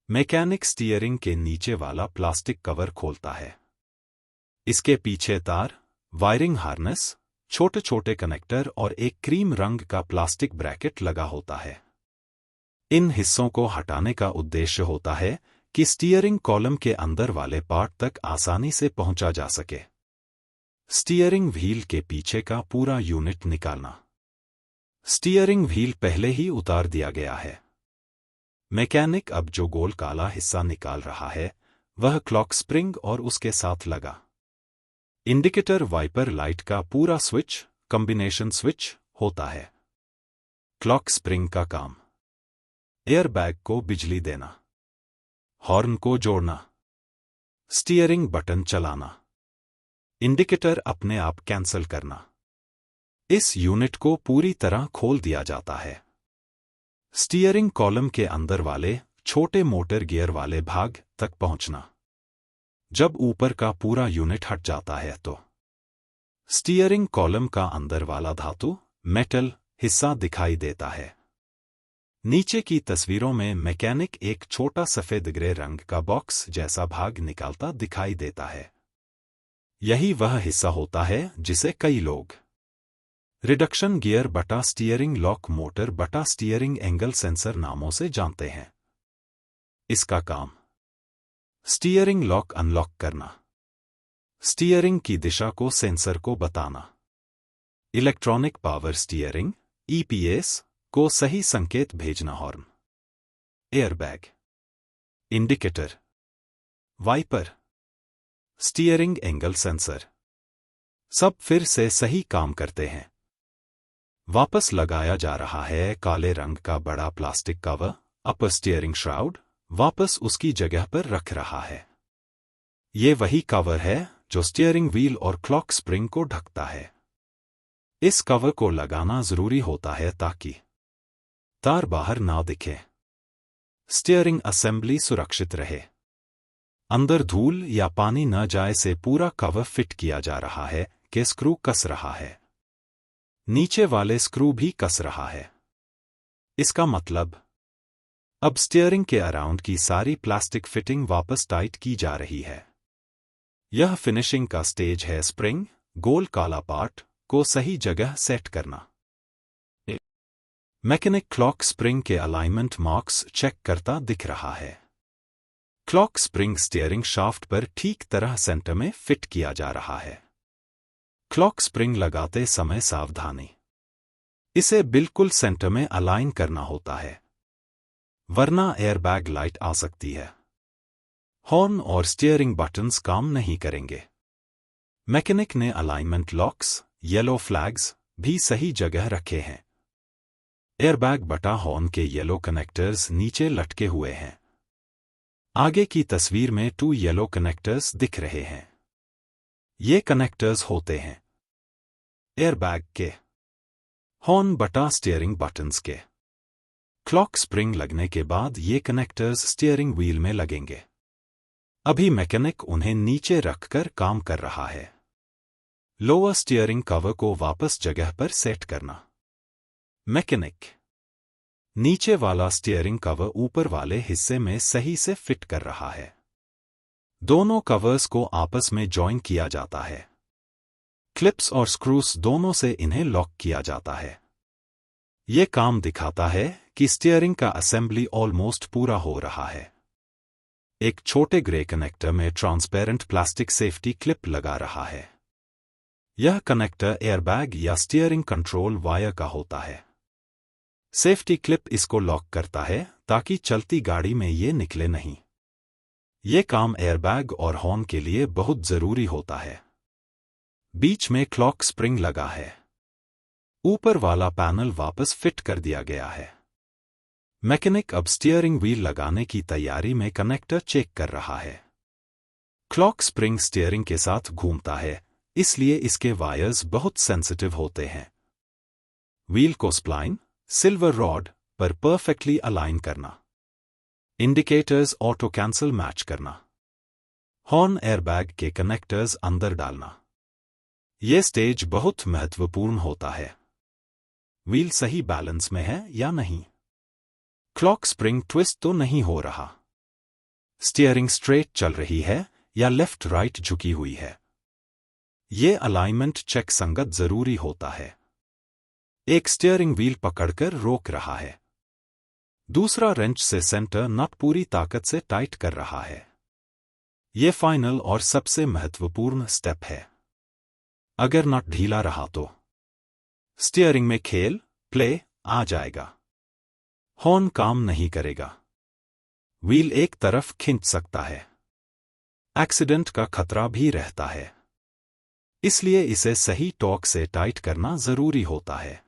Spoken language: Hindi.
मैकेनिक स्टीयरिंग के नीचे वाला प्लास्टिक कवर खोलता है। इसके पीछे तार, वायरिंग हार्नेस, छोटे छोटे कनेक्टर और एक क्रीम रंग का प्लास्टिक ब्रैकेट लगा होता है। इन हिस्सों को हटाने का उद्देश्य होता है कि स्टीयरिंग कॉलम के अंदर वाले पार्ट तक आसानी से पहुंचा जा सके। स्टीयरिंग व्हील के पीछे का पूरा यूनिट निकालना। स्टीयरिंग व्हील पहले ही उतार दिया गया है। मैकेनिक अब जो गोल काला हिस्सा निकाल रहा है वह क्लॉक स्प्रिंग और उसके साथ लगा इंडिकेटर वाइपर लाइट का पूरा स्विच, कॉम्बिनेशन स्विच होता है। क्लॉक स्प्रिंग का काम एयरबैग को बिजली देना, हॉर्न को जोड़ना, स्टीयरिंग बटन चलाना, इंडिकेटर अपने आप कैंसल करना। इस यूनिट को पूरी तरह खोल दिया जाता है। स्टीयरिंग कॉलम के अंदर वाले छोटे मोटर गियर वाले भाग तक पहुंचना। जब ऊपर का पूरा यूनिट हट जाता है तो स्टीयरिंग कॉलम का अंदर वाला धातु, मेटल हिस्सा दिखाई देता है। नीचे की तस्वीरों में मैकेनिक एक छोटा सफेद ग्रे रंग का बॉक्स जैसा भाग निकालता दिखाई देता है। यही वह हिस्सा होता है जिसे कई लोग रिडक्शन गियर बटा स्टीयरिंग लॉक मोटर बटा स्टीयरिंग एंगल सेंसर नामों से जानते हैं। इसका काम स्टीयरिंग लॉक अनलॉक करना, स्टीयरिंग की दिशा को सेंसर को बताना, इलेक्ट्रॉनिक पावर स्टीयरिंग (EPS) को सही संकेत भेजना, horn, airbag, indicator, wiper, steering angle sensor सब फिर से सही काम करते हैं। वापस लगाया जा रहा है काले रंग का बड़ा प्लास्टिक कवर। अपर स्टीयरिंग श्राउड वापस उसकी जगह पर रख रहा है। ये वही कवर है जो स्टीयरिंग व्हील और क्लॉक स्प्रिंग को ढकता है। इस कवर को लगाना जरूरी होता है ताकि तार बाहर ना दिखे, स्टीयरिंग असेंबली सुरक्षित रहे, अंदर धूल या पानी न जाए से पूरा कवर फिट किया जा रहा है कि स्क्रू कस रहा है। नीचे वाले स्क्रू भी कस रहा है। इसका मतलब अब स्टीयरिंग के अराउंड की सारी प्लास्टिक फिटिंग वापस टाइट की जा रही है। यह फिनिशिंग का स्टेज है। स्प्रिंग, गोल काला पार्ट को सही जगह सेट करना। मैकेनिक क्लॉक स्प्रिंग के अलाइनमेंट मार्क्स चेक करता दिख रहा है। क्लॉक स्प्रिंग स्टीयरिंग शाफ्ट पर ठीक तरह सेंटर में फिट किया जा रहा है। क्लॉक स्प्रिंग लगाते समय सावधानी, इसे बिल्कुल सेंटर में अलाइन करना होता है, वरना एयरबैग लाइट आ सकती है। हॉर्न और स्टीयरिंग बटन्स काम नहीं करेंगे। मैकेनिक ने अलाइनमेंट लॉक्स, येलो फ्लैग्स भी सही जगह रखे हैं। एयरबैग बटा हॉर्न के येलो कनेक्टर्स नीचे लटके हुए हैं। आगे की तस्वीर में 2 येलो कनेक्टर्स दिख रहे हैं। ये कनेक्टर्स होते हैं एयरबैग के, हॉर्न बटा स्टीयरिंग बटन्स के। क्लॉक स्प्रिंग लगने के बाद ये कनेक्टर्स स्टीयरिंग व्हील में लगेंगे। अभी मैकेनिक उन्हें नीचे रखकर काम कर रहा है। लोअर स्टीयरिंग कवर को वापस जगह पर सेट करना। मैकेनिक नीचे वाला स्टीयरिंग कवर ऊपर वाले हिस्से में सही से फिट कर रहा है। दोनों कवर्स को आपस में जॉइन किया जाता है। क्लिप्स और स्क्रूस दोनों से इन्हें लॉक किया जाता है। यह काम दिखाता है कि स्टीयरिंग का असेंबली ऑलमोस्ट पूरा हो रहा है। एक छोटे ग्रे कनेक्टर में ट्रांसपेरेंट प्लास्टिक सेफ्टी क्लिप लगा रहा है। यह कनेक्टर एयरबैग या स्टीयरिंग कंट्रोल वायर का होता है। सेफ्टी क्लिप इसको लॉक करता है ताकि चलती गाड़ी में ये निकले नहीं। ये काम एयरबैग और हॉर्न के लिए बहुत जरूरी होता है। बीच में क्लॉक स्प्रिंग लगा है। ऊपर वाला पैनल वापस फिट कर दिया गया है। मैकेनिक अब स्टीयरिंग व्हील लगाने की तैयारी में कनेक्टर चेक कर रहा है। क्लॉक स्प्रिंग स्टीयरिंग के साथ घूमता है, इसलिए इसके वायर्स बहुत सेंसिटिव होते हैं। व्हील को स्प्लाइन, सिल्वर रॉड पर परफेक्टली अलाइन करना। इंडिकेटर्स ऑटो कैंसल मैच करना। हॉर्न एयरबैग के कनेक्टर्स अंदर डालना। यह स्टेज बहुत महत्वपूर्ण होता है। व्हील सही बैलेंस में है या नहीं, क्लॉक स्प्रिंग ट्विस्ट तो नहीं हो रहा, स्टीयरिंग स्ट्रेट चल रही है या लेफ्ट राइट झुकी हुई है। ये अलाइनमेंट चेक संगत जरूरी होता है। एक स्टीयरिंग व्हील पकड़कर रोक रहा है, दूसरा रेंच से सेंटर नट पूरी ताकत से टाइट कर रहा है। ये फाइनल और सबसे महत्वपूर्ण स्टेप है। अगर नट ढीला रहा तो स्टीयरिंग में खेल प्ले आ जाएगा, हॉर्न काम नहीं करेगा, व्हील एक तरफ खिंच सकता है, एक्सीडेंट का खतरा भी रहता है। इसलिए इसे सही टॉर्क से टाइट करना जरूरी होता है।